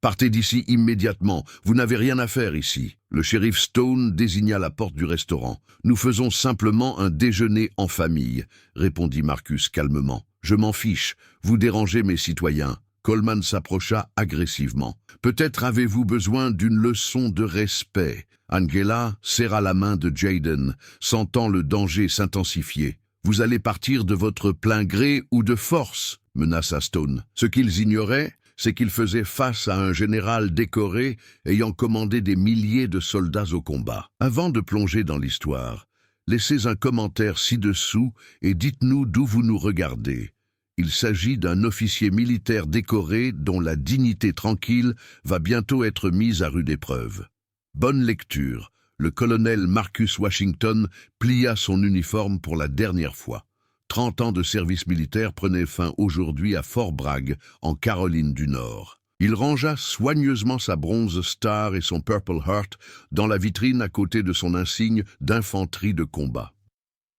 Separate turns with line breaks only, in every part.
Partez d'ici immédiatement, vous n'avez rien à faire ici. Le shérif Stone désigna la porte du restaurant. Nous faisons simplement un déjeuner en famille, répondit Marcus calmement. Je m'en fiche, vous dérangez mes citoyens. Coleman s'approcha agressivement. Peut-être avez-vous besoin d'une leçon de respect. Angela serra la main de Jayden, sentant le danger s'intensifier. Vous allez partir de votre plein gré ou de force, menaça Stone. Ce qu'ils ignoraient, c'est qu'il faisait face à un général décoré ayant commandé des milliers de soldats au combat. Avant de plonger dans l'histoire, laissez un commentaire ci-dessous et dites-nous d'où vous nous regardez. Il s'agit d'un officier militaire décoré dont la dignité tranquille va bientôt être mise à rude épreuve. Bonne lecture. Le colonel Marcus Washington plia son uniforme pour la dernière fois. 30 ans de service militaire prenaient fin aujourd'hui à Fort Bragg, en Caroline du Nord. Il rangea soigneusement sa Bronze Star et son Purple Heart dans la vitrine à côté de son insigne d'infanterie de combat.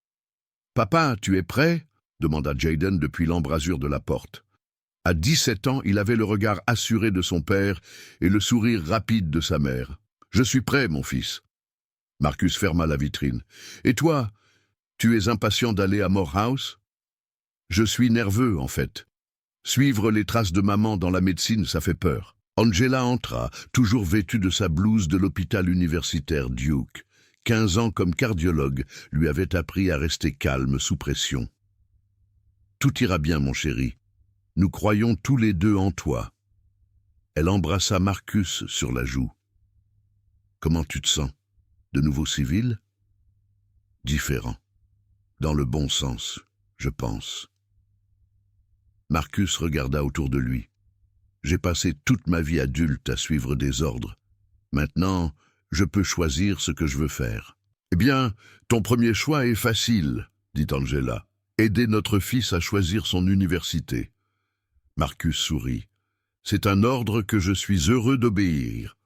« Papa, tu es prêt ?» demanda Jayden depuis l'embrasure de la porte. À 17 ans, il avait le regard assuré de son père et le sourire rapide de sa mère. « Je suis prêt, mon fils. » Marcus ferma la vitrine. « Et toi, tu es impatient d'aller à Morehouse ?»« Je suis nerveux, en fait. Suivre les traces de maman dans la médecine, ça fait peur. » Angela entra, toujours vêtue de sa blouse de l'hôpital universitaire Duke. 15 ans comme cardiologue lui avaient appris à rester calme sous pression. « Tout ira bien, mon chéri. Nous croyons tous les deux en toi. » Elle embrassa Marcus sur la joue. « Comment tu te sens? De nouveau civil? » « Différent. Dans le bon sens, je pense. » Marcus regarda autour de lui. « J'ai passé toute ma vie adulte à suivre des ordres. Maintenant, je peux choisir ce que je veux faire. »« Eh bien, ton premier choix est facile, » dit Angela. « Aider notre fils à choisir son université. » Marcus sourit. « C'est un ordre que je suis heureux d'obéir. »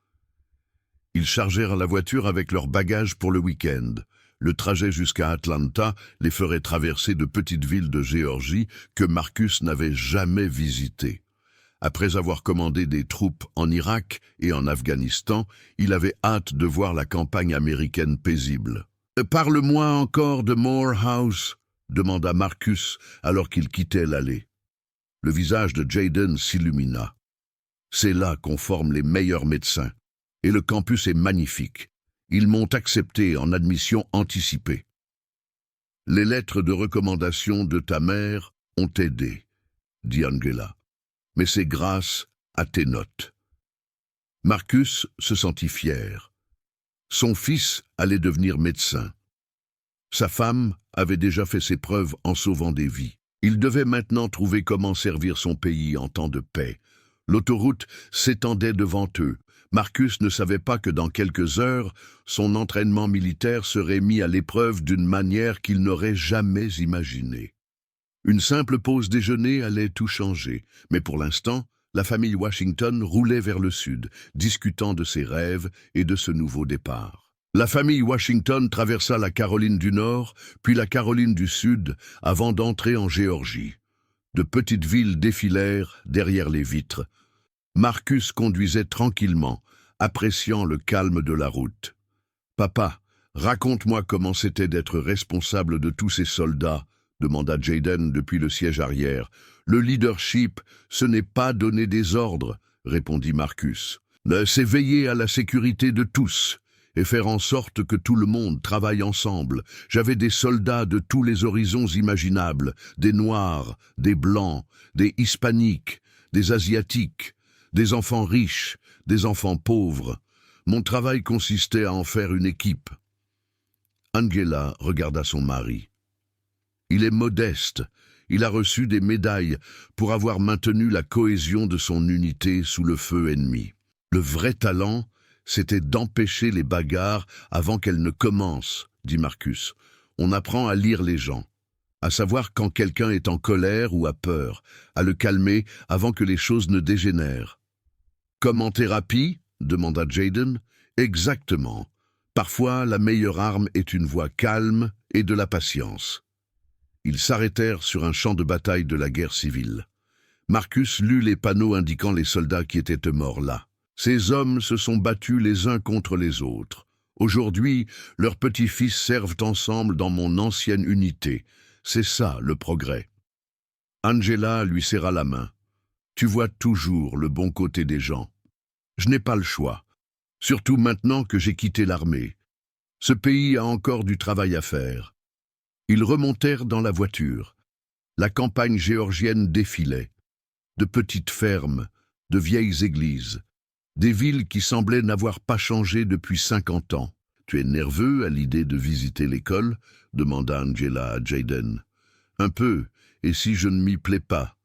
Ils chargèrent la voiture avec leurs bagages pour le week-end. Le trajet jusqu'à Atlanta les ferait traverser de petites villes de Géorgie que Marcus n'avait jamais visitées. Après avoir commandé des troupes en Irak et en Afghanistan, il avait hâte de voir la campagne américaine paisible. « Parle-moi encore de Morehouse » demanda Marcus alors qu'il quittait l'allée. Le visage de Jayden s'illumina. « C'est là qu'on forme les meilleurs médecins. Et le campus est magnifique. Ils m'ont accepté en admission anticipée. Les lettres de recommandation de ta mère ont aidé, dit Angela. Mais c'est grâce à tes notes. » Marcus se sentit fier. Son fils allait devenir médecin. Sa femme avait déjà fait ses preuves en sauvant des vies. Il devait maintenant trouver comment servir son pays en temps de paix. L'autoroute s'étendait devant eux. Marcus ne savait pas que dans quelques heures, son entraînement militaire serait mis à l'épreuve d'une manière qu'il n'aurait jamais imaginée. Une simple pause déjeuner allait tout changer, mais pour l'instant, la famille Washington roulait vers le sud, discutant de ses rêves et de ce nouveau départ. La famille Washington traversa la Caroline du Nord, puis la Caroline du Sud, avant d'entrer en Géorgie. De petites villes défilèrent derrière les vitres. Marcus conduisait tranquillement, appréciant le calme de la route. « Papa, raconte-moi comment c'était d'être responsable de tous ces soldats, » demanda Jayden depuis le siège arrière. « Le leadership, ce n'est pas donner des ordres, » répondit Marcus. « C'est veiller à la sécurité de tous et faire en sorte que tout le monde travaille ensemble. J'avais des soldats de tous les horizons imaginables, des Noirs, des Blancs, des Hispaniques, des Asiatiques, des enfants riches, des enfants pauvres. Mon travail consistait à en faire une équipe. » Angela regarda son mari. « Il est modeste. Il a reçu des médailles pour avoir maintenu la cohésion de son unité sous le feu ennemi. Le vrai talent, c'était d'empêcher les bagarres avant qu'elles ne commencent, » dit Marcus. « On apprend à lire les gens, à savoir quand quelqu'un est en colère ou a peur, à le calmer avant que les choses ne dégénèrent. » « Comme en thérapie ?» demanda Jayden. « Exactement. Parfois, la meilleure arme est une voix calme et de la patience. » Ils s'arrêtèrent sur un champ de bataille de la guerre civile. Marcus lut les panneaux indiquant les soldats qui étaient morts là. Ces hommes se sont battus les uns contre les autres. Aujourd'hui, leurs petits-fils servent ensemble dans mon ancienne unité. C'est ça, le progrès. Angela lui serra la main. Tu vois toujours le bon côté des gens. Je n'ai pas le choix. Surtout maintenant que j'ai quitté l'armée. Ce pays a encore du travail à faire. Ils remontèrent dans la voiture. La campagne géorgienne défilait. De petites fermes, de vieilles églises, des villes qui semblaient n'avoir pas changé depuis 50 ans. Tu es nerveux à l'idée de visiter l'école ? Demanda Angela à Jayden. Un peu, et si je ne m'y plais pas ?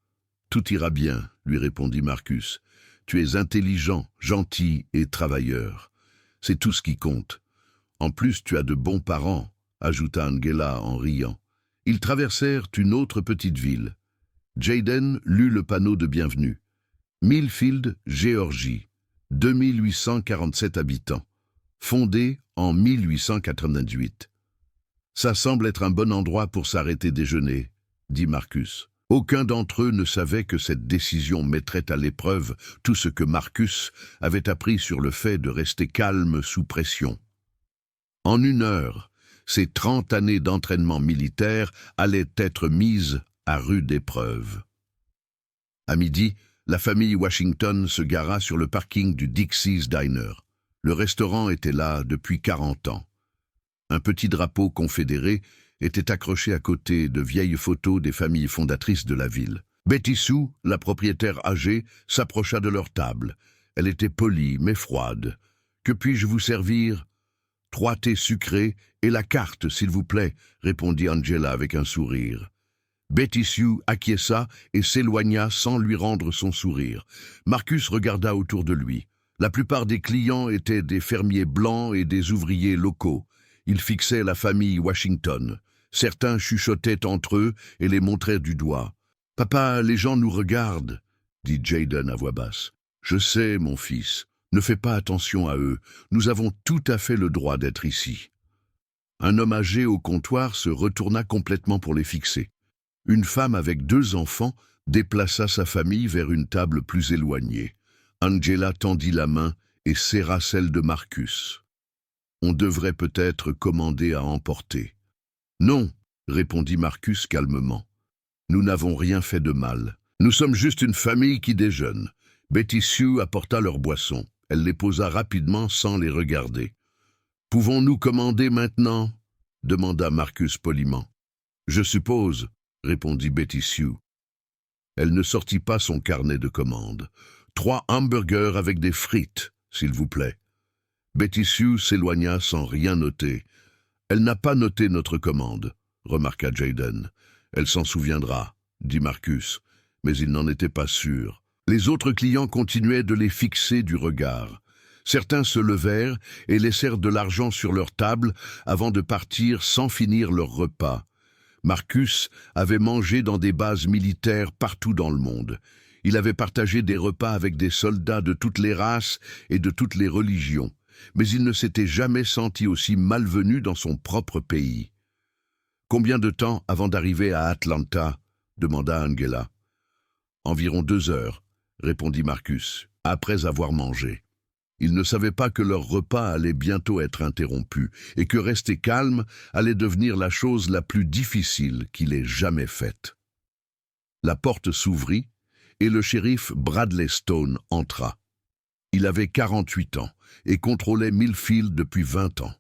Tout ira bien, lui répondit Marcus. Tu es intelligent, gentil et travailleur. C'est tout ce qui compte. En plus, tu as de bons parents, ajouta Angela en riant. Ils traversèrent une autre petite ville. Jayden lut le panneau de bienvenue. Millfield, Géorgie, 2847 habitants. Fondé en 1898. Ça semble être un bon endroit pour s'arrêter déjeuner, dit Marcus. Aucun d'entre eux ne savait que cette décision mettrait à l'épreuve tout ce que Marcus avait appris sur le fait de rester calme sous pression. En 1 heure, ces 30 années d'entraînement militaire allaient être mises à rude épreuve. À midi, la famille Washington se gara sur le parking du Dixie's Diner. Le restaurant était là depuis 40 ans. Un petit drapeau confédéré était accroché à côté de vieilles photos des familles fondatrices de la ville. Betty Sue, la propriétaire âgée, s'approcha de leur table. Elle était polie mais froide. « Que puis-je vous servir ?»« 3 thés sucrés et la carte, s'il vous plaît, » répondit Angela avec un sourire. Betty Sue acquiesça et s'éloigna sans lui rendre son sourire. Marcus regarda autour de lui. La plupart des clients étaient des fermiers blancs et des ouvriers locaux. Ils fixaient la famille Washington. Certains chuchotaient entre eux et les montraient du doigt. « Papa, les gens nous regardent, » dit Jayden à voix basse. « Je sais, mon fils. Ne fais pas attention à eux. Nous avons tout à fait le droit d'être ici. » Un homme âgé au comptoir se retourna complètement pour les fixer. Une femme avec 2 enfants déplaça sa famille vers une table plus éloignée. Angela tendit la main et serra celle de Marcus. « On devrait peut-être commander à emporter. »« Non, » répondit Marcus calmement. « Nous n'avons rien fait de mal. Nous sommes juste une famille qui déjeune. » Betty Sue apporta leurs boissons. Elle les posa rapidement sans les regarder. « Pouvons-nous commander maintenant ?» demanda Marcus poliment. « Je suppose, » répondit Betty Sue. Elle ne sortit pas son carnet de commandes. « 3 hamburgers avec des frites, s'il vous plaît. » Betty Sue s'éloigna sans rien noter. « Elle n'a pas noté notre commande, » remarqua Jayden. « Elle s'en souviendra, » dit Marcus, mais il n'en était pas sûr. Les autres clients continuaient de les fixer du regard. Certains se levèrent et laissèrent de l'argent sur leur table avant de partir sans finir leur repas. Marcus avait mangé dans des bases militaires partout dans le monde. Il avait partagé des repas avec des soldats de toutes les races et de toutes les religions, mais il ne s'était jamais senti aussi malvenu dans son propre pays. « Combien de temps avant d'arriver à Atlanta ?» demanda Angela. « Environ 2 heures, » répondit Marcus, après avoir mangé. Ils ne savaient pas que leur repas allait bientôt être interrompu et que rester calme allait devenir la chose la plus difficile qu'il ait jamais faite. La porte s'ouvrit et le shérif Bradley Stone entra. Il avait 48 ans et contrôlait Millfield depuis 20 ans.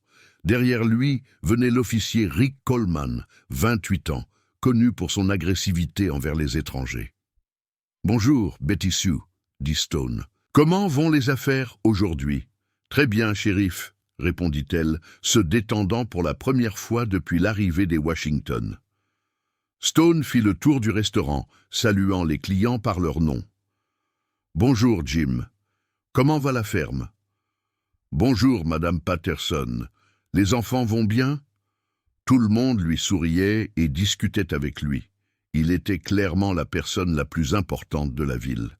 Derrière lui venait l'officier Rick Coleman, 28 ans, connu pour son agressivité envers les étrangers. « Bonjour, Betty Sue, » dit Stone. « Comment vont les affaires aujourd'hui ?»« Très bien, shérif, » répondit-elle, se détendant pour la première fois depuis l'arrivée des Washington. Stone fit le tour du restaurant, saluant les clients par leur nom. « Bonjour, Jim. Comment va la ferme ?»« Bonjour, Madame Patterson. Les enfants vont bien ?» Tout le monde lui souriait et discutait avec lui. Il était clairement la personne la plus importante de la ville.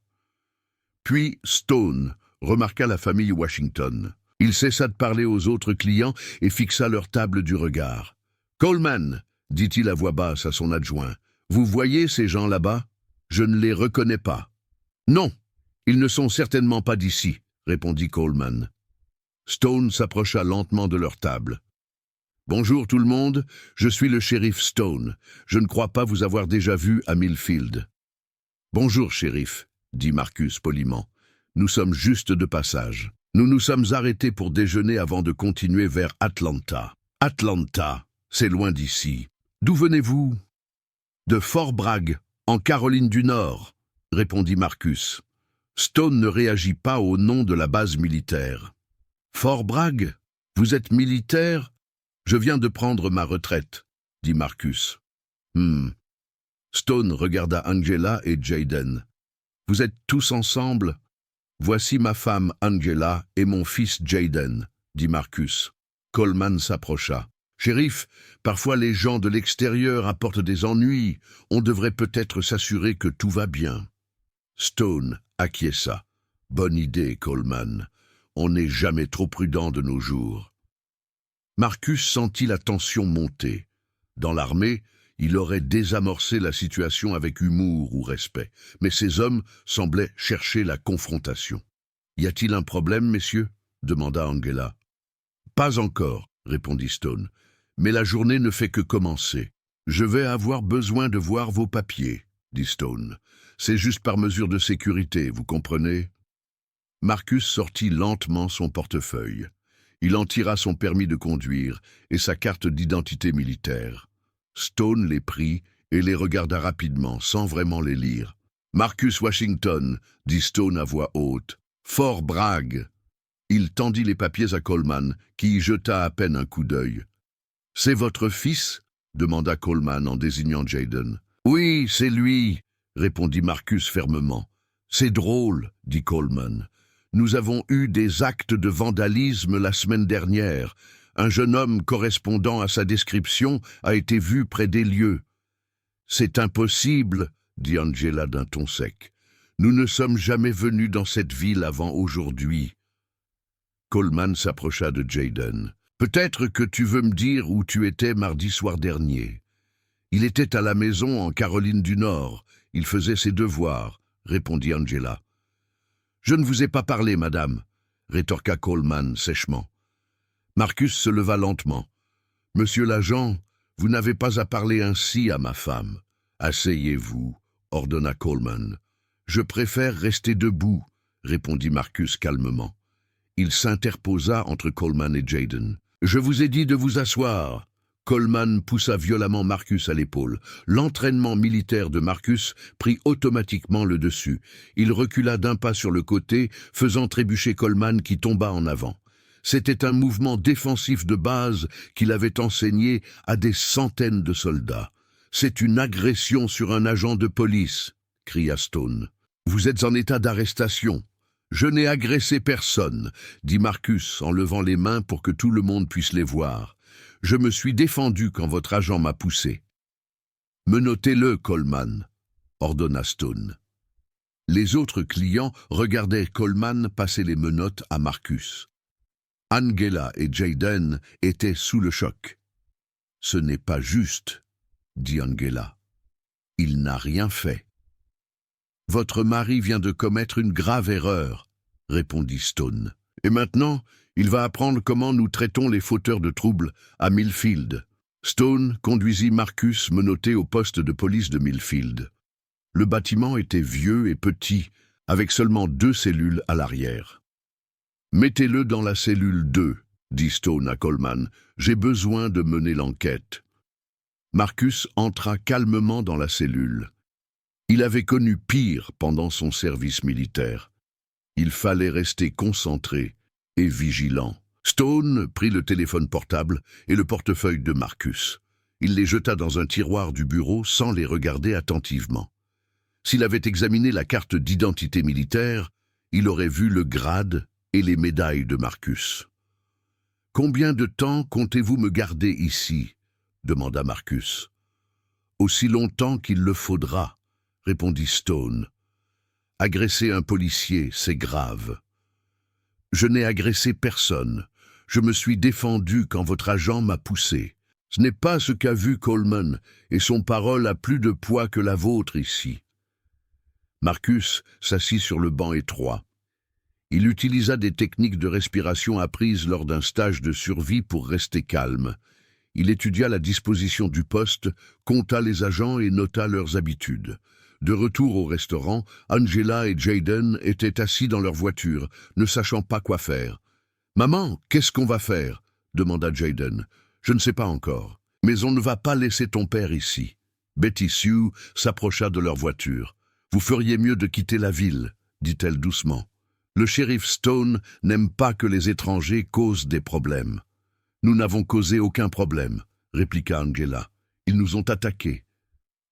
Puis Stone remarqua la famille Washington. Il cessa de parler aux autres clients et fixa leur table du regard. « Coleman !» dit-il à voix basse à son adjoint. « Vous voyez ces gens là-bas ?» Je ne les reconnais pas. Non, ils ne sont certainement pas d'ici, répondit Coleman. Stone s'approcha lentement de leur table. Bonjour tout le monde, je suis le shérif Stone. Je ne crois pas vous avoir déjà vu à Millfield. Bonjour, shérif, dit Marcus poliment. Nous sommes juste de passage. Nous nous sommes arrêtés pour déjeuner avant de continuer vers Atlanta. Atlanta, c'est loin d'ici. D'où venez-vous? De Fort Bragg, en Caroline du Nord, répondit Marcus. Stone ne réagit pas au nom de la base militaire. Fort Bragg? Vous êtes militaire? Je viens de prendre ma retraite, dit Marcus. Stone regarda Angela et Jayden. Vous êtes tous ensemble? Voici ma femme Angela et mon fils Jayden, dit Marcus. Coleman s'approcha. Shérif, parfois les gens de l'extérieur apportent des ennuis. On devrait peut-être s'assurer que tout va bien. Stone acquiesça. Bonne idée, Coleman. On n'est jamais trop prudent de nos jours. Marcus sentit la tension monter. Dans l'armée, il aurait désamorcé la situation avec humour ou respect, mais ces hommes semblaient chercher la confrontation. « Y a-t-il un problème, messieurs » demanda Angela. « Pas encore » répondit Stone, « mais la journée ne fait que commencer. Je vais avoir besoin de voir vos papiers, dit Stone. C'est juste par mesure de sécurité, vous comprenez ?» Marcus sortit lentement son portefeuille. Il en tira son permis de conduire et sa carte d'identité militaire. Stone les prit et les regarda rapidement, sans vraiment les lire. « Marcus Washington » dit Stone à voix haute. « Fort Bragg !» Il tendit les papiers à Coleman, qui y jeta à peine un coup d'œil. « C'est votre fils » demanda Coleman en désignant Jayden. « Oui, c'est lui » répondit Marcus fermement. « C'est drôle » dit Coleman. « Nous avons eu des actes de vandalisme la semaine dernière. Un jeune homme correspondant à sa description a été vu près des lieux. »« C'est impossible » dit Angela d'un ton sec. « Nous ne sommes jamais venus dans cette ville avant aujourd'hui. » Coleman s'approcha de Jayden. « Peut-être que tu veux me dire où tu étais mardi soir dernier. »« Il était à la maison en Caroline du Nord. Il faisait ses devoirs, » répondit Angela. « Je ne vous ai pas parlé, madame, » rétorqua Coleman sèchement. Marcus se leva lentement. « Monsieur l'agent, vous n'avez pas à parler ainsi à ma femme. »« Asseyez-vous, » ordonna Coleman. « Je préfère rester debout, » répondit Marcus calmement. Il s'interposa entre Coleman et Jayden. « Je vous ai dit de vous asseoir. » Coleman poussa violemment Marcus à l'épaule. L'entraînement militaire de Marcus prit automatiquement le dessus. Il recula d'un pas sur le côté, faisant trébucher Coleman qui tomba en avant. C'était un mouvement défensif de base qu'il avait enseigné à des centaines de soldats. « C'est une agression sur un agent de police » cria Stone. « Vous êtes en état d'arrestation. »« Je n'ai agressé personne » dit Marcus en levant les mains pour que tout le monde puisse les voir. « Je me suis défendu quand votre agent m'a poussé. »« Menottez-le, Coleman » ordonna Stone. Les autres clients regardaient Coleman passer les menottes à Marcus. Angela et Jayden étaient sous le choc. « Ce n'est pas juste » dit Angela. « Il n'a rien fait. »« Votre mari vient de commettre une grave erreur » répondit Stone. « Et maintenant, il va apprendre comment nous traitons les fauteurs de troubles à Millfield. » Stone conduisit Marcus menotté au poste de police de Millfield. Le bâtiment était vieux et petit, avec seulement 2 cellules à l'arrière. « Mettez-le dans la cellule 2, » dit Stone à Coleman. « J'ai besoin de mener l'enquête. » Marcus entra calmement dans la cellule. Il avait connu pire pendant son service militaire. Il fallait rester concentré et vigilant. Stone prit le téléphone portable et le portefeuille de Marcus. Il les jeta dans un tiroir du bureau sans les regarder attentivement. S'il avait examiné la carte d'identité militaire, il aurait vu le grade et les médailles de Marcus. « Combien de temps comptez-vous me garder ici ?» demanda Marcus. « Aussi longtemps qu'il le faudra » répondit Stone. « Agresser un policier, c'est grave. »« Je n'ai agressé personne. Je me suis défendu quand votre agent m'a poussé. Ce n'est pas ce qu'a vu Coleman, et son parole a plus de poids que la vôtre ici. » Marcus s'assit sur le banc étroit. Il utilisa des techniques de respiration apprises lors d'un stage de survie pour rester calme. Il étudia la disposition du poste, compta les agents et nota leurs habitudes. De retour au restaurant, Angela et Jayden étaient assis dans leur voiture, ne sachant pas quoi faire. « Maman, qu'est-ce qu'on va faire ?» demanda Jayden. « Je ne sais pas encore, mais on ne va pas laisser ton père ici. » Betty Sue s'approcha de leur voiture. « Vous feriez mieux de quitter la ville, » dit-elle doucement. « Le shérif Stone n'aime pas que les étrangers causent des problèmes. »« Nous n'avons causé aucun problème, » répliqua Angela. « Ils nous ont attaqués.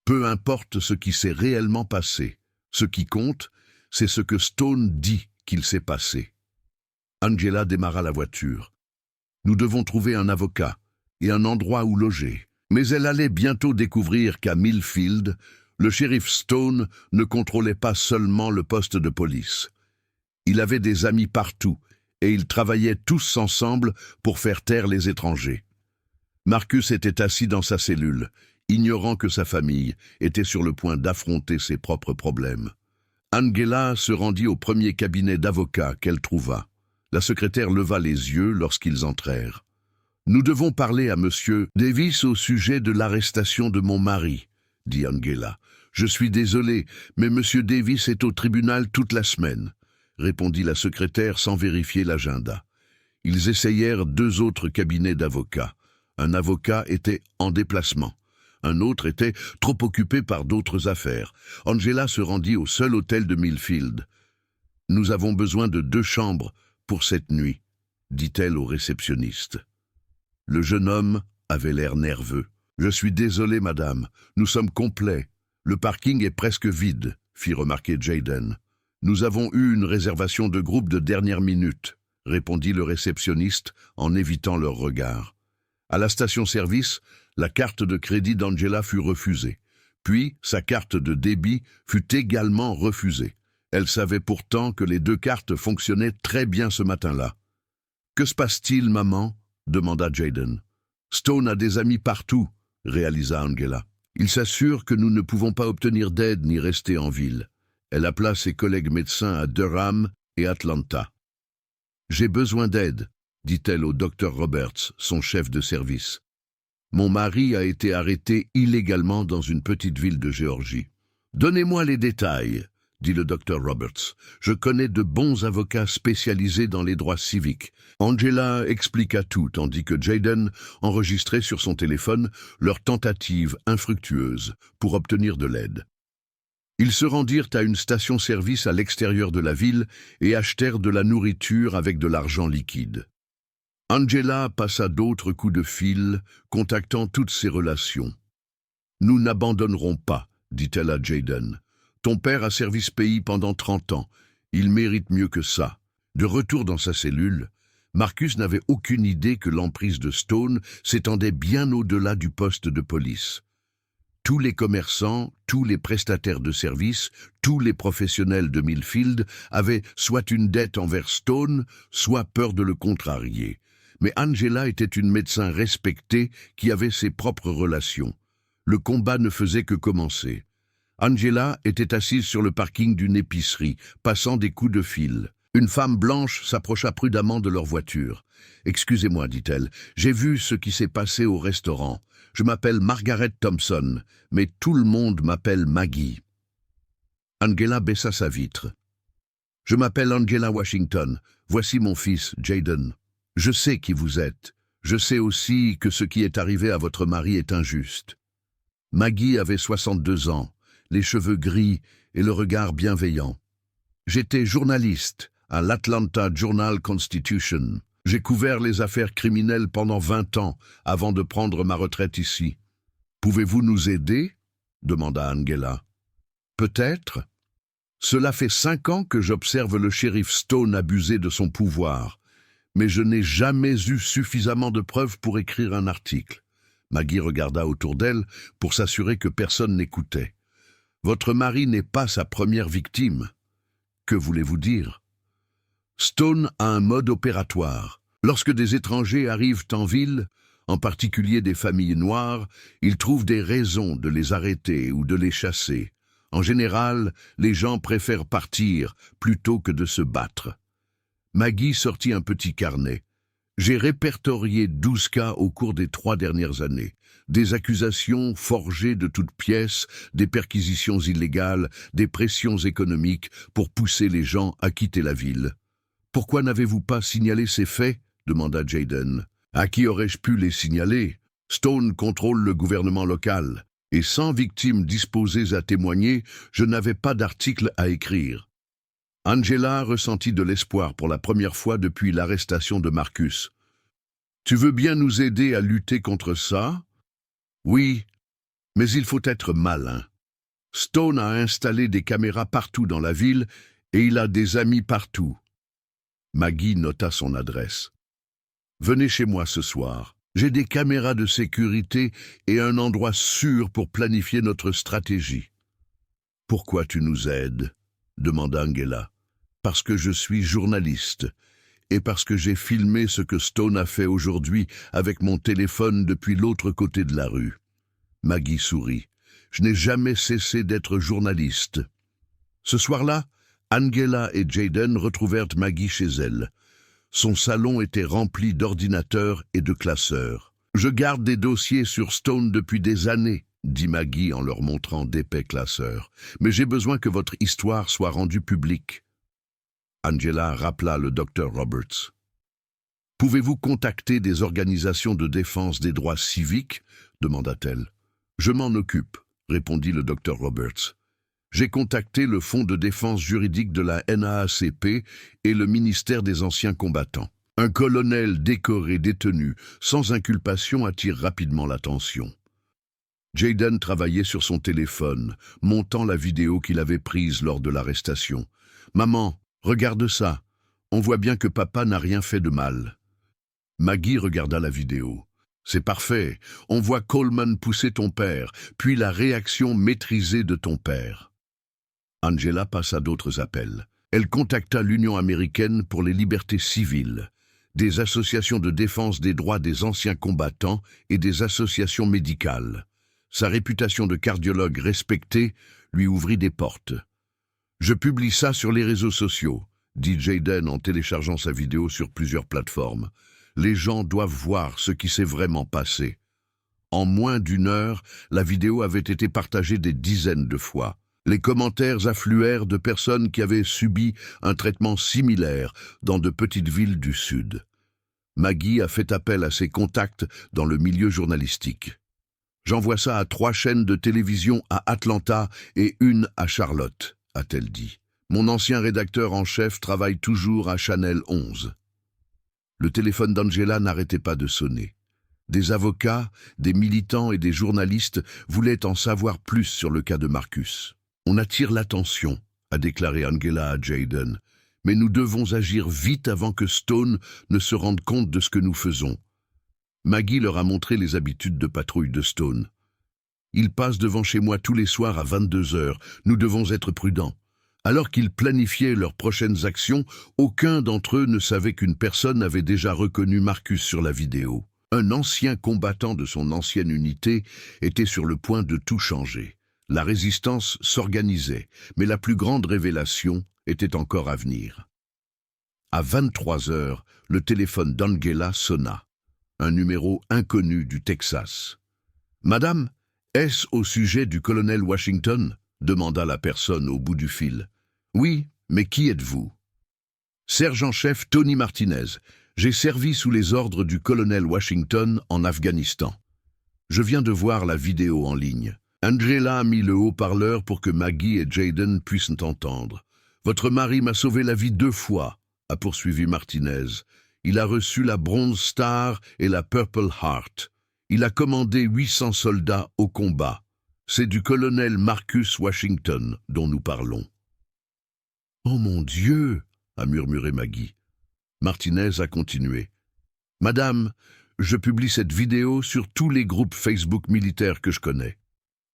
Peu importe ce qui s'est réellement passé. Ce qui compte, c'est ce que Stone dit qu'il s'est passé. » Angela démarra la voiture. « Nous devons trouver un avocat et un endroit où loger. » Mais elle allait bientôt découvrir qu'à Millfield, le shérif Stone ne contrôlait pas seulement le poste de police. Il avait des amis partout et ils travaillaient tous ensemble pour faire taire les étrangers. Marcus était assis dans sa cellule, ignorant que sa famille était sur le point d'affronter ses propres problèmes. Angela se rendit au premier cabinet d'avocat qu'elle trouva. La secrétaire leva les yeux lorsqu'ils entrèrent. « Nous devons parler à Monsieur Davis au sujet de l'arrestation de mon mari, » dit Angela. « Je suis désolé, mais Monsieur Davis est au tribunal toute la semaine, » répondit la secrétaire sans vérifier l'agenda. Ils essayèrent 2 autres cabinets d'avocats. Un avocat était en déplacement. Un autre était trop occupé par d'autres affaires. Angela se rendit au seul hôtel de Millfield. « Nous avons besoin de 2 chambres pour cette nuit, » dit-elle au réceptionniste. Le jeune homme avait l'air nerveux. « Je suis désolé, madame, nous sommes complets. Le parking est presque vide, » fit remarquer Jayden. « Nous avons eu une réservation de groupe de dernière minute, » répondit le réceptionniste en évitant leur regard. À la station-service, la carte de crédit d'Angela fut refusée. Puis, sa carte de débit fut également refusée. Elle savait pourtant que les 2 cartes fonctionnaient très bien ce matin-là. « Que se passe-t-il, maman ?» demanda Jayden. « Stone a des amis partout, » réalisa Angela. « Il s'assure que nous ne pouvons pas obtenir d'aide ni rester en ville. » Elle appela ses collègues médecins à Durham et Atlanta. « J'ai besoin d'aide, » dit-elle au docteur Roberts, son chef de service. « Mon mari a été arrêté illégalement dans une petite ville de Géorgie. »« Donnez-moi les détails, » dit le docteur Roberts. « Je connais de bons avocats spécialisés dans les droits civiques. » Angela expliqua tout, tandis que Jayden enregistrait sur son téléphone leur tentative infructueuse pour obtenir de l'aide. Ils se rendirent à une station-service à l'extérieur de la ville et achetèrent de la nourriture avec de l'argent liquide. Angela passa d'autres coups de fil, contactant toutes ses relations. « Nous n'abandonnerons pas, » dit-elle à Jayden. « Ton père a servi ce pays pendant 30 ans. Il mérite mieux que ça. » De retour dans sa cellule, Marcus n'avait aucune idée que l'emprise de Stone s'étendait bien au-delà du poste de police. Tous les commerçants, tous les prestataires de services, tous les professionnels de Millfield avaient soit une dette envers Stone, soit peur de le contrarier. Mais Angela était une médecin respectée qui avait ses propres relations. Le combat ne faisait que commencer. Angela était assise sur le parking d'une épicerie, passant des coups de fil. Une femme blanche s'approcha prudemment de leur voiture. « Excusez-moi, dit-elle, j'ai vu ce qui s'est passé au restaurant. Je m'appelle Margaret Thompson, mais tout le monde m'appelle Maggie. » Angela baissa sa vitre. « Je m'appelle Angela Washington. Voici mon fils, Jayden. Je sais qui vous êtes. Je sais aussi que ce qui est arrivé à votre mari est injuste. » Maggie avait 62 ans, les cheveux gris et le regard bienveillant. « J'étais journaliste à l'Atlanta Journal-Constitution. J'ai couvert les affaires criminelles pendant 20 ans avant de prendre ma retraite ici. Pouvez-vous nous aider ?» demanda Angela. « Peut-être. Cela fait 5 ans que j'observe le shérif Stone abuser de son pouvoir, mais je n'ai jamais eu suffisamment de preuves pour écrire un article. » Maggie regarda autour d'elle pour s'assurer que personne n'écoutait. « Votre mari n'est pas sa première victime. Que voulez-vous dire ? Stone a un mode opératoire. Lorsque des étrangers arrivent en ville, en particulier des familles noires, il trouve des raisons de les arrêter ou de les chasser. En général, les gens préfèrent partir plutôt que de se battre. Maggie sortit un petit carnet. J'ai répertorié 12 cas au cours des 3 dernières années. Des accusations forgées de toutes pièces, des perquisitions illégales, des pressions économiques pour pousser les gens à quitter la ville. « Pourquoi n'avez-vous pas signalé ces faits ?» demanda Jayden. « À qui aurais-je pu les signaler? Stone contrôle le gouvernement local, et sans victimes disposées à témoigner, je n'avais pas d'article à écrire. » Angela ressentit de l'espoir pour la première fois depuis l'arrestation de Marcus. « Tu veux bien nous aider à lutter contre ça? » « Oui, mais il faut être malin. Stone a installé des caméras partout dans la ville et il a des amis partout. » Maggie nota son adresse. « Venez chez moi ce soir. J'ai des caméras de sécurité et un endroit sûr pour planifier notre stratégie. »« Pourquoi tu nous aides ?» demanda Angela. « Parce que je suis journaliste. Et parce que j'ai filmé ce que Stone a fait aujourd'hui avec mon téléphone depuis l'autre côté de la rue. » Maggie sourit. « Je n'ai jamais cessé d'être journaliste. » Ce soir-là, Angela et Jayden retrouvèrent Maggie chez elle. Son salon était rempli d'ordinateurs et de classeurs. « Je garde des dossiers sur Stone depuis des années, » dit Maggie en leur montrant d'épais classeurs. « Mais j'ai besoin que votre histoire soit rendue publique. » Angela rappela le docteur Roberts. « Pouvez-vous contacter des organisations de défense des droits civiques ?» demanda-t-elle. « Je m'en occupe, » répondit le docteur Roberts. « J'ai contacté le Fonds de défense juridique de la NAACP et le ministère des anciens combattants. Un colonel décoré détenu sans inculpation attire rapidement l'attention. » Jayden travaillait sur son téléphone, montant la vidéo qu'il avait prise lors de l'arrestation. « Maman, regarde ça. On voit bien que papa n'a rien fait de mal. » Maggie regarda la vidéo. « C'est parfait. On voit Coleman pousser ton père, puis la réaction maîtrisée de ton père. » Angela passa d'autres appels. Elle contacta l'Union américaine pour les libertés civiles, des associations de défense des droits des anciens combattants et des associations médicales. Sa réputation de cardiologue respecté lui ouvrit des portes. « Je publie ça sur les réseaux sociaux, » dit Jayden en téléchargeant sa vidéo sur plusieurs plateformes. « Les gens doivent voir ce qui s'est vraiment passé. » En moins d'une heure, la vidéo avait été partagée des dizaines de fois. Les commentaires affluèrent de personnes qui avaient subi un traitement similaire dans de petites villes du Sud. Maggie a fait appel à ses contacts dans le milieu journalistique. « J'envoie ça à 3 chaînes de télévision à Atlanta et une à Charlotte, » a-t-elle dit. « Mon ancien rédacteur en chef travaille toujours à Channel 11. » Le téléphone d'Angela n'arrêtait pas de sonner. Des avocats, des militants et des journalistes voulaient en savoir plus sur le cas de Marcus. « On attire l'attention, » a déclaré Angela à Jayden, « mais nous devons agir vite avant que Stone ne se rende compte de ce que nous faisons. » Maggie leur a montré les habitudes de patrouille de Stone. « Il passe devant chez moi tous les soirs à 22 heures. Nous devons être prudents. » Alors qu'ils planifiaient leurs prochaines actions, aucun d'entre eux ne savait qu'une personne avait déjà reconnu Marcus sur la vidéo. Un ancien combattant de son ancienne unité était sur le point de tout changer. La résistance s'organisait, mais la plus grande révélation était encore à venir. À 23 heures, le téléphone d'Angela sonna. Un numéro inconnu du Texas. « Madame, est-ce au sujet du colonel Washington ?» demanda la personne au bout du fil. « Oui, mais qui êtes-vous ?»« Sergent-chef Tony Martinez. J'ai servi sous les ordres du colonel Washington en Afghanistan. Je viens de voir la vidéo en ligne. » Angela a mis le haut-parleur pour que Maggie et Jayden puissent entendre. « Votre mari m'a sauvé la vie 2 fois, » a poursuivi Martinez. « Il a reçu la Bronze Star et la Purple Heart. Il a commandé 800 soldats au combat. C'est du colonel Marcus Washington dont nous parlons. »« Oh mon Dieu !» a murmuré Maggie. Martinez a continué. « Madame, je publie cette vidéo sur tous les groupes Facebook militaires que je connais.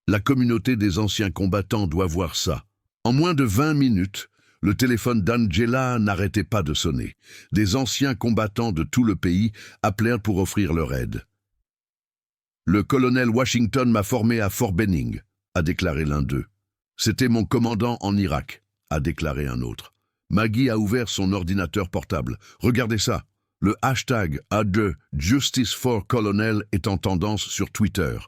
La communauté des anciens combattants doit voir ça. » En moins de 20 minutes, le téléphone d'Angela n'arrêtait pas de sonner. Des anciens combattants de tout le pays appelèrent pour offrir leur aide. « Le colonel Washington m'a formé à Fort Benning, » a déclaré l'un d'eux. C'était mon commandant en Irak, a déclaré un autre. Maggie a ouvert son ordinateur portable. Regardez ça. Le hashtag #, Justice for Colonel est en tendance sur Twitter.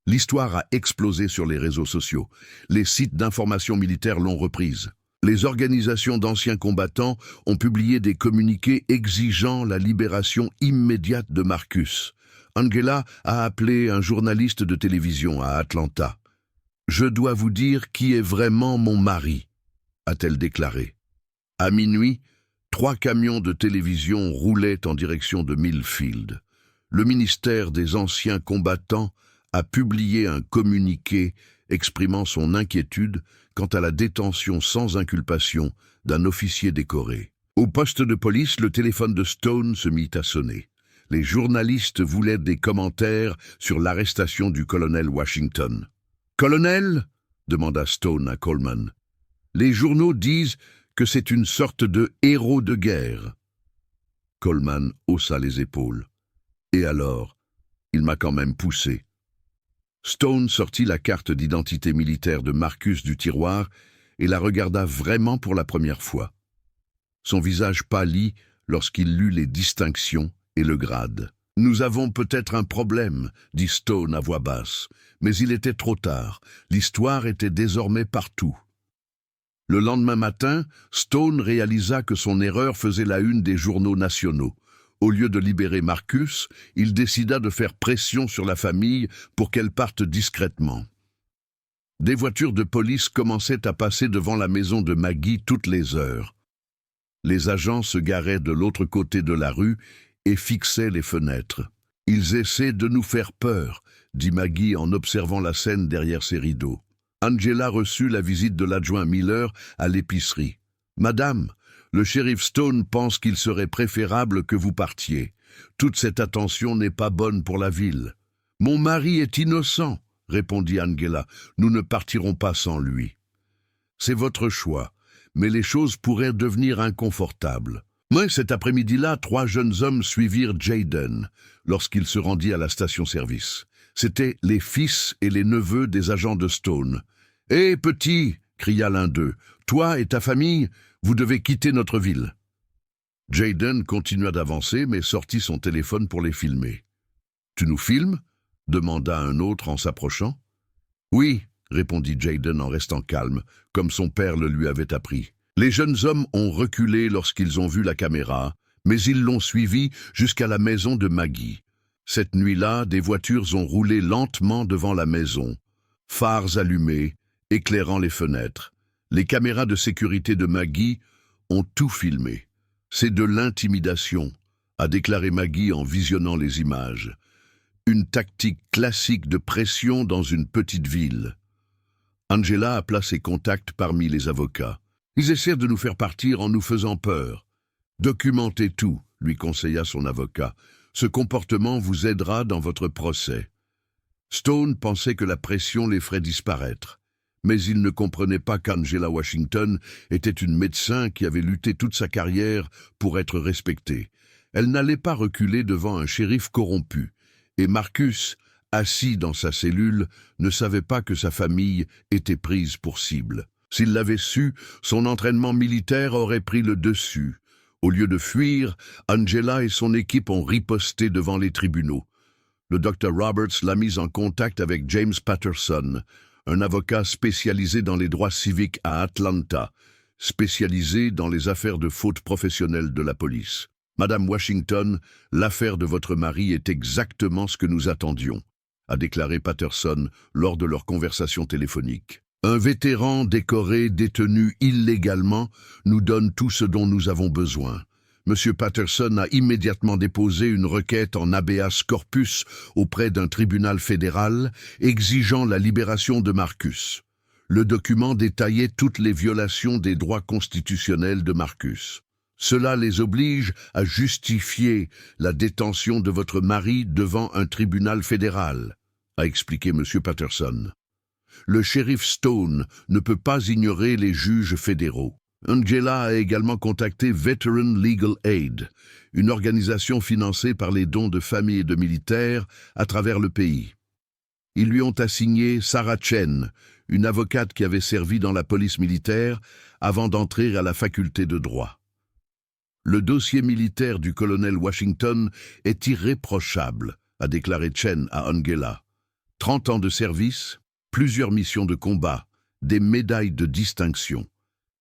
L'histoire a explosé sur les réseaux sociaux. Les sites d'information militaire l'ont reprise. Les organisations d'anciens combattants ont publié des communiqués exigeant la libération immédiate de Marcus. Angela a appelé un journaliste de télévision à Atlanta. « Je dois vous dire qui est vraiment mon mari », a-t-elle déclaré. À minuit, 3 camions de télévision roulaient en direction de Millfield. Le ministère des Anciens Combattants a publié un communiqué exprimant son inquiétude quant à la détention sans inculpation d'un officier décoré. Au poste de police, le téléphone de Stone se mit à sonner. Les journalistes voulaient des commentaires sur l'arrestation du colonel Washington. « Colonel ?» demanda Stone à Coleman. « Les journaux disent que c'est une sorte de héros de guerre. » Coleman haussa les épaules. « Et alors, il m'a quand même poussé. » Stone sortit la carte d'identité militaire de Marcus du tiroir et la regarda vraiment pour la première fois. Son visage pâlit lorsqu'il lut les distinctions et le grade. « Nous avons peut-être un problème, » dit Stone à voix basse, mais il était trop tard. L'histoire était désormais partout. Le lendemain matin, Stone réalisa que son erreur faisait la une des journaux nationaux. Au lieu de libérer Marcus, il décida de faire pression sur la famille pour qu'elle parte discrètement. Des voitures de police commençaient à passer devant la maison de Maggie toutes les heures. Les agents se garaient de l'autre côté de la rue et fixaient les fenêtres. « Ils essaient de nous faire peur », dit Maggie en observant la scène derrière ses rideaux. Angela reçut la visite de l'adjoint Miller à l'épicerie. « Madame, le shérif Stone pense qu'il serait préférable que vous partiez. Toute cette attention n'est pas bonne pour la ville. »« Mon mari est innocent, » répondit Angela. « Nous ne partirons pas sans lui. »« C'est votre choix, mais les choses pourraient devenir inconfortables. » Mais cet après-midi-là, 3 jeunes hommes suivirent Jayden lorsqu'il se rendit à la station-service. C'étaient les fils et les neveux des agents de Stone. « Hé, petit !» cria l'un d'eux. « Toi et ta famille, vous devez quitter notre ville. » Jayden continua d'avancer, mais sortit son téléphone pour les filmer. « Tu nous filmes ?» demanda un autre en s'approchant. « Oui », répondit Jayden en restant calme, comme son père le lui avait appris. Les jeunes hommes ont reculé lorsqu'ils ont vu la caméra, mais ils l'ont suivi jusqu'à la maison de Maggie. Cette nuit-là, des voitures ont roulé lentement devant la maison, phares allumés, éclairant les fenêtres. Les caméras de sécurité de Maggie ont tout filmé. « C'est de l'intimidation », a déclaré Maggie en visionnant les images. Une tactique classique de pression dans une petite ville. Angela appela ses contacts parmi les avocats. « Ils essaient de nous faire partir en nous faisant peur. »« Documentez tout », lui conseilla son avocat. « Ce comportement vous aidera dans votre procès. » Stone pensait que la pression les ferait disparaître. Mais il ne comprenait pas qu'Angela Washington était une médecin qui avait lutté toute sa carrière pour être respectée. Elle n'allait pas reculer devant un shérif corrompu. Et Marcus, assis dans sa cellule, ne savait pas que sa famille était prise pour cible. S'il l'avait su, son entraînement militaire aurait pris le dessus. Au lieu de fuir, Angela et son équipe ont riposté devant les tribunaux. Le Dr Roberts l'a mise en contact avec James Patterson, un avocat spécialisé dans les droits civiques à Atlanta, spécialisé dans les affaires de faute professionnelle de la police. « Madame Washington, l'affaire de votre mari est exactement ce que nous attendions », a déclaré Patterson lors de leur conversation téléphonique. « Un vétéran décoré détenu illégalement nous donne tout ce dont nous avons besoin. M. Patterson a immédiatement déposé une requête en habeas corpus auprès d'un tribunal fédéral exigeant la libération de Marcus. Le document détaillait toutes les violations des droits constitutionnels de Marcus. Cela les oblige à justifier la détention de votre mari devant un tribunal fédéral, a expliqué M. Patterson. Le shérif Stone ne peut pas ignorer les juges fédéraux. Angela a également contacté Veteran Legal Aid, une organisation financée par les dons de familles et de militaires à travers le pays. Ils lui ont assigné Sarah Chen, une avocate qui avait servi dans la police militaire avant d'entrer à la faculté de droit. Le dossier militaire du colonel Washington est irréprochable, a déclaré Chen à Angela. 30 ans de service, plusieurs missions de combat, des médailles de distinction.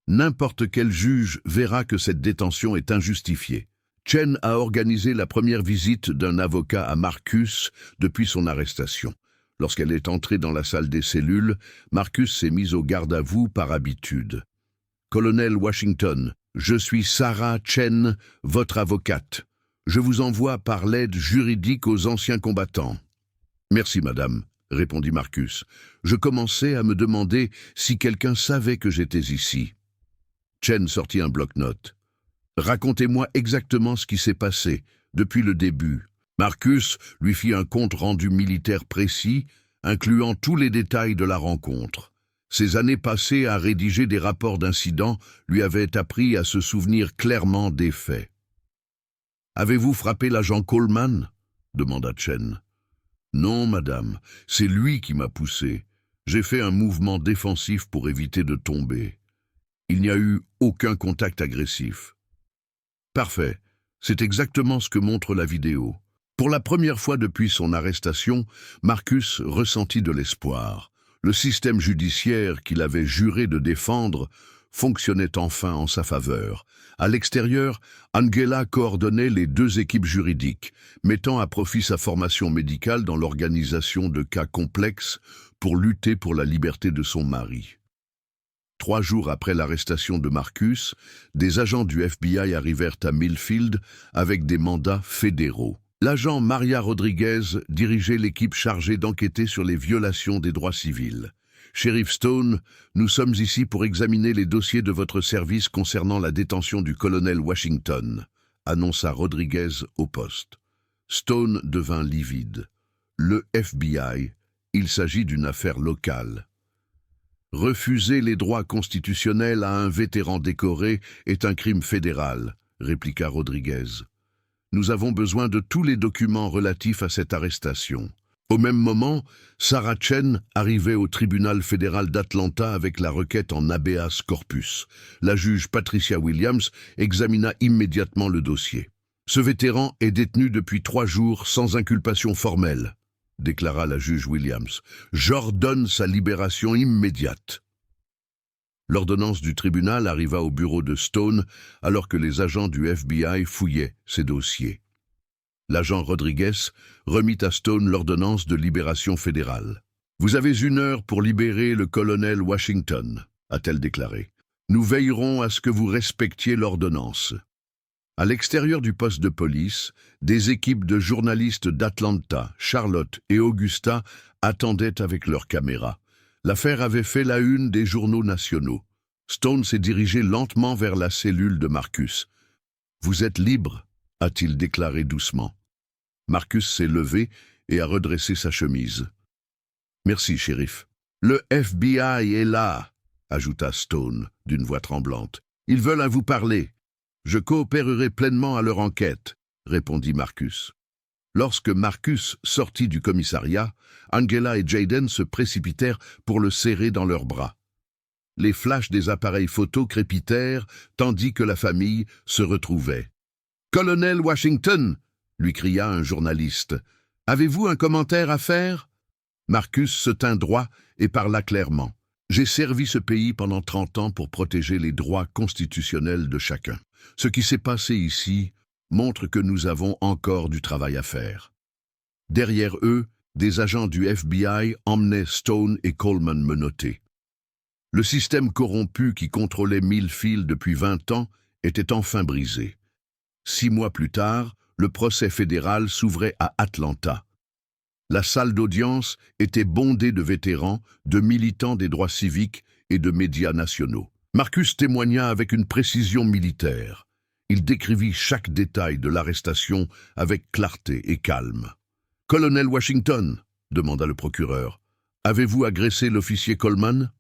N'importe quel juge verra que cette détention est injustifiée. Chen a organisé la première visite d'un avocat à Marcus depuis son arrestation. Lorsqu'elle est entrée dans la salle des cellules, Marcus s'est mis au garde à vous par habitude. « Colonel Washington, je suis Sarah Chen, votre avocate. Je vous envoie par l'aide juridique aux anciens combattants. »« Merci, madame, » répondit Marcus. « Je commençais à me demander si quelqu'un savait que j'étais ici. » Chen sortit un bloc-notes. « Racontez-moi exactement ce qui s'est passé, depuis le début. » Marcus lui fit un compte-rendu militaire précis, incluant tous les détails de la rencontre. Ses années passées à rédiger des rapports d'incidents lui avaient appris à se souvenir clairement des faits. « Avez-vous frappé l'agent Coleman » demanda Chen. « Non, madame, c'est lui qui m'a poussé. J'ai fait un mouvement défensif pour éviter de tomber. Il n'y a eu aucun contact agressif. » Parfait, c'est exactement ce que montre la vidéo. Pour la première fois depuis son arrestation, Marcus ressentit de l'espoir. Le système judiciaire qu'il avait juré de défendre fonctionnait enfin en sa faveur. À l'extérieur, Angela coordonnait les deux équipes juridiques, mettant à profit sa formation médicale dans l'organisation de cas complexes pour lutter pour la liberté de son mari. 3 jours après l'arrestation de Marcus, des agents du FBI arrivèrent à Millfield avec des mandats fédéraux. L'agent Maria Rodriguez dirigeait l'équipe chargée d'enquêter sur les violations des droits civils. « Sheriff Stone, nous sommes ici pour examiner les dossiers de votre service concernant la détention du colonel Washington », annonça Rodriguez au poste. Stone devint livide. Le FBI, il s'agit d'une affaire locale. Refuser les droits constitutionnels à un vétéran décoré est un crime fédéral, répliqua Rodriguez. Nous avons besoin de tous les documents relatifs à cette arrestation. Au même moment, Sarah Chen arrivait au tribunal fédéral d'Atlanta avec la requête en habeas corpus. La juge Patricia Williams examina immédiatement le dossier. « Ce vétéran est détenu depuis 3 jours sans inculpation formelle », déclara la juge Williams. « J'ordonne sa libération immédiate. » L'ordonnance du tribunal arriva au bureau de Stone alors que les agents du FBI fouillaient ses dossiers. L'agent Rodriguez remit à Stone l'ordonnance de libération fédérale. « Vous avez 1 heure pour libérer le colonel Washington », a-t-elle déclaré. « Nous veillerons à ce que vous respectiez l'ordonnance. » À l'extérieur du poste de police, des équipes de journalistes d'Atlanta, Charlotte et Augusta attendaient avec leurs caméras. L'affaire avait fait la une des journaux nationaux. Stone s'est dirigé lentement vers la cellule de Marcus. « Vous êtes libre », a-t-il déclaré doucement. Marcus s'est levé et a redressé sa chemise. « Merci, shérif. »« Le FBI est là », ajouta Stone d'une voix tremblante. « Ils veulent à vous parler. »« Je coopérerai pleinement à leur enquête », répondit Marcus. Lorsque Marcus sortit du commissariat, Angela et Jaden se précipitèrent pour le serrer dans leurs bras. Les flashs des appareils photo crépitèrent tandis que la famille se retrouvait. « Colonel Washington !» lui cria un journaliste. « Avez-vous un commentaire à faire ?» Marcus se tint droit et parla clairement. « J'ai servi ce pays pendant 30 ans pour protéger les droits constitutionnels de chacun. Ce qui s'est passé ici montre que nous avons encore du travail à faire. » Derrière eux, des agents du FBI emmenaient Stone et Coleman menottés. Le système corrompu qui contrôlait Millfield depuis 20 ans était enfin brisé. 6 mois plus tard, le procès fédéral s'ouvrait à Atlanta. La salle d'audience était bondée de vétérans, de militants des droits civiques et de médias nationaux. Marcus témoigna avec une précision militaire. Il décrivit chaque détail de l'arrestation avec clarté et calme. « Colonel Washington » demanda le procureur. « Avez-vous agressé l'officier Coleman ?»«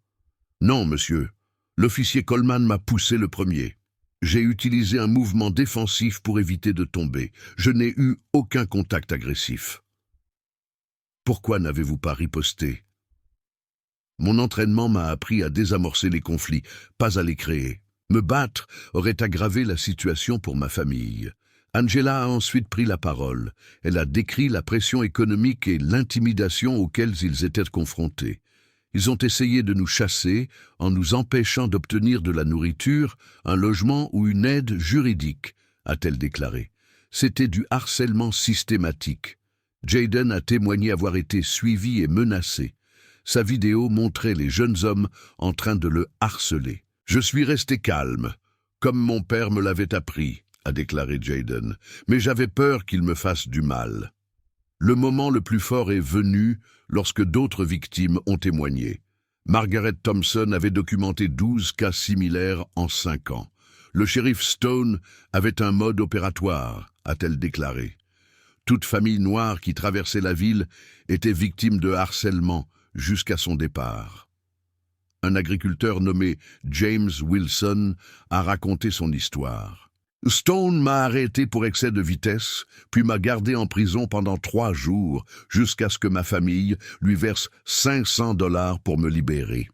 Non, monsieur. L'officier Coleman m'a poussé le premier. J'ai utilisé un mouvement défensif pour éviter de tomber. Je n'ai eu aucun contact agressif. » « Pourquoi n'avez-vous pas riposté » Mon entraînement m'a appris à désamorcer les conflits, pas à les créer. Me battre aurait aggravé la situation pour ma famille. Angela a ensuite pris la parole. Elle a décrit la pression économique et l'intimidation auxquelles ils étaient confrontés. Ils ont essayé de nous chasser en nous empêchant d'obtenir de la nourriture, un logement ou une aide juridique, a-t-elle déclaré. C'était du harcèlement systématique. Jayden a témoigné avoir été suivi et menacé. Sa vidéo montrait les jeunes hommes en train de le harceler. « Je suis resté calme, comme mon père me l'avait appris », a déclaré Jayden, « mais j'avais peur qu'il me fasse du mal. » Le moment le plus fort est venu lorsque d'autres victimes ont témoigné. Margaret Thompson avait documenté 12 cas similaires en 5 ans. Le shérif Stone avait un mode opératoire, a-t-elle déclaré. Toute famille noire qui traversait la ville était victime de harcèlement jusqu'à son départ. Un agriculteur nommé James Wilson a raconté son histoire. « Stone m'a arrêté pour excès de vitesse, puis m'a gardé en prison pendant 3 jours, jusqu'à ce que ma famille lui verse 500 $ pour me libérer. »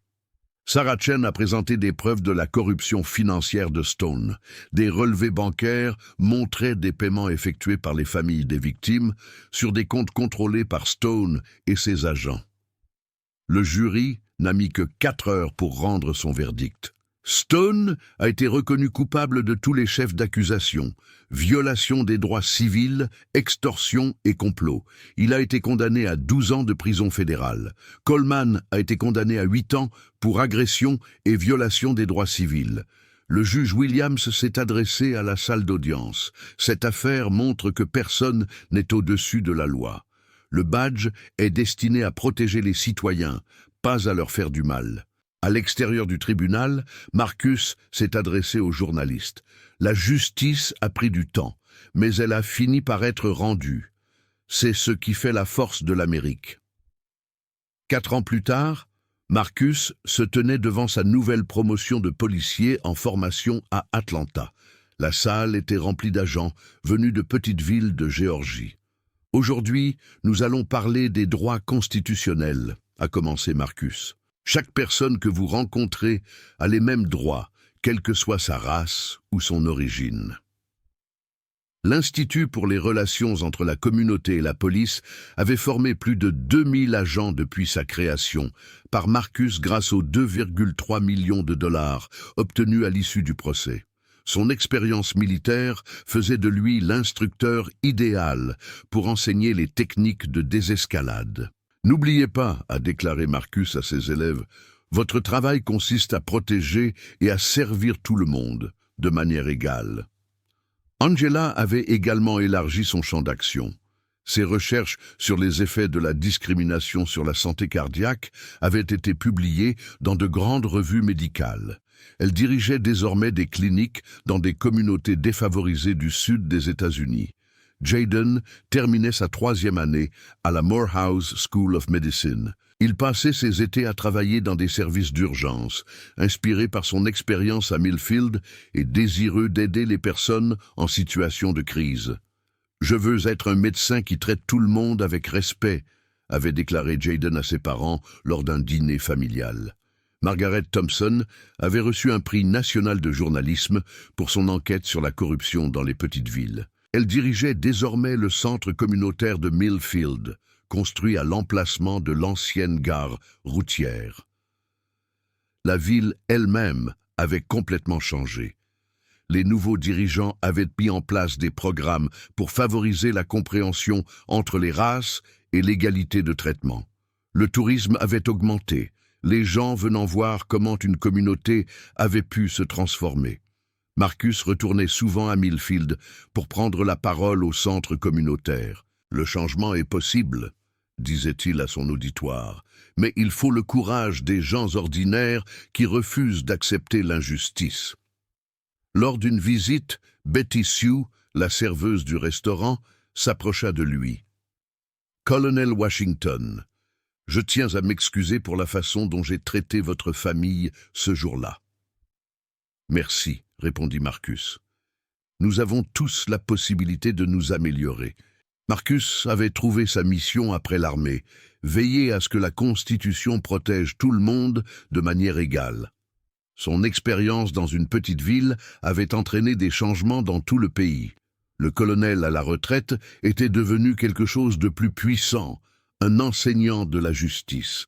Sarah Chen a présenté des preuves de la corruption financière de Stone. Des relevés bancaires montraient des paiements effectués par les familles des victimes sur des comptes contrôlés par Stone et ses agents. Le jury n'a mis que 4 heures pour rendre son verdict. Stone a été reconnu coupable de tous les chefs d'accusation, violation des droits civils, extorsion et complot. Il a été condamné à 12 ans de prison fédérale. Coleman a été condamné à 8 ans pour agression et violation des droits civils. Le juge Williams s'est adressé à la salle d'audience. Cette affaire montre que personne n'est au-dessus de la loi. Le badge est destiné à protéger les citoyens, pas à leur faire du mal. À l'extérieur du tribunal, Marcus s'est adressé aux journalistes. La justice a pris du temps, mais elle a fini par être rendue. C'est ce qui fait la force de l'Amérique. 4 ans plus tard, Marcus se tenait devant sa nouvelle promotion de policier en formation à Atlanta. La salle était remplie d'agents venus de petites villes de Géorgie. « Aujourd'hui, nous allons parler des droits constitutionnels », a commencé Marcus. Chaque personne que vous rencontrez a les mêmes droits, quelle que soit sa race ou son origine. L'Institut pour les relations entre la communauté et la police avait formé plus de 2000 agents depuis sa création par Marcus grâce aux 2,3 millions de dollars obtenus à l'issue du procès. Son expérience militaire faisait de lui l'instructeur idéal pour enseigner les techniques de désescalade. « N'oubliez pas, » a déclaré Marcus à ses élèves, « votre travail consiste à protéger et à servir tout le monde, de manière égale. » Angela avait également élargi son champ d'action. Ses recherches sur les effets de la discrimination sur la santé cardiaque avaient été publiées dans de grandes revues médicales. Elle dirigeait désormais des cliniques dans des communautés défavorisées du sud des États-Unis. Jayden terminait sa 3e année à la Morehouse School of Medicine. Il passait ses étés à travailler dans des services d'urgence, inspiré par son expérience à Millfield et désireux d'aider les personnes en situation de crise. « Je veux être un médecin qui traite tout le monde avec respect », avait déclaré Jayden à ses parents lors d'un dîner familial. Margaret Thompson avait reçu un prix national de journalisme pour son enquête sur la corruption dans les petites villes. Elle dirigeait désormais le centre communautaire de Millfield, construit à l'emplacement de l'ancienne gare routière. La ville elle-même avait complètement changé. Les nouveaux dirigeants avaient mis en place des programmes pour favoriser la compréhension entre les races et l'égalité de traitement. Le tourisme avait augmenté, les gens venant voir comment une communauté avait pu se transformer. Marcus retournait souvent à Millfield pour prendre la parole au centre communautaire. « Le changement est possible », disait-il à son auditoire, « mais il faut le courage des gens ordinaires qui refusent d'accepter l'injustice. » Lors d'une visite, Betty Sue, la serveuse du restaurant, s'approcha de lui. « Colonel Washington, je tiens à m'excuser pour la façon dont j'ai traité votre famille ce jour-là. »« Merci, » répondit Marcus. « Nous avons tous la possibilité de nous améliorer. Marcus avait trouvé sa mission après l'armée, veiller à ce que la Constitution protège tout le monde de manière égale. Son expérience dans une petite ville avait entraîné des changements dans tout le pays. Le colonel à la retraite était devenu quelque chose de plus puissant, un enseignant de la justice.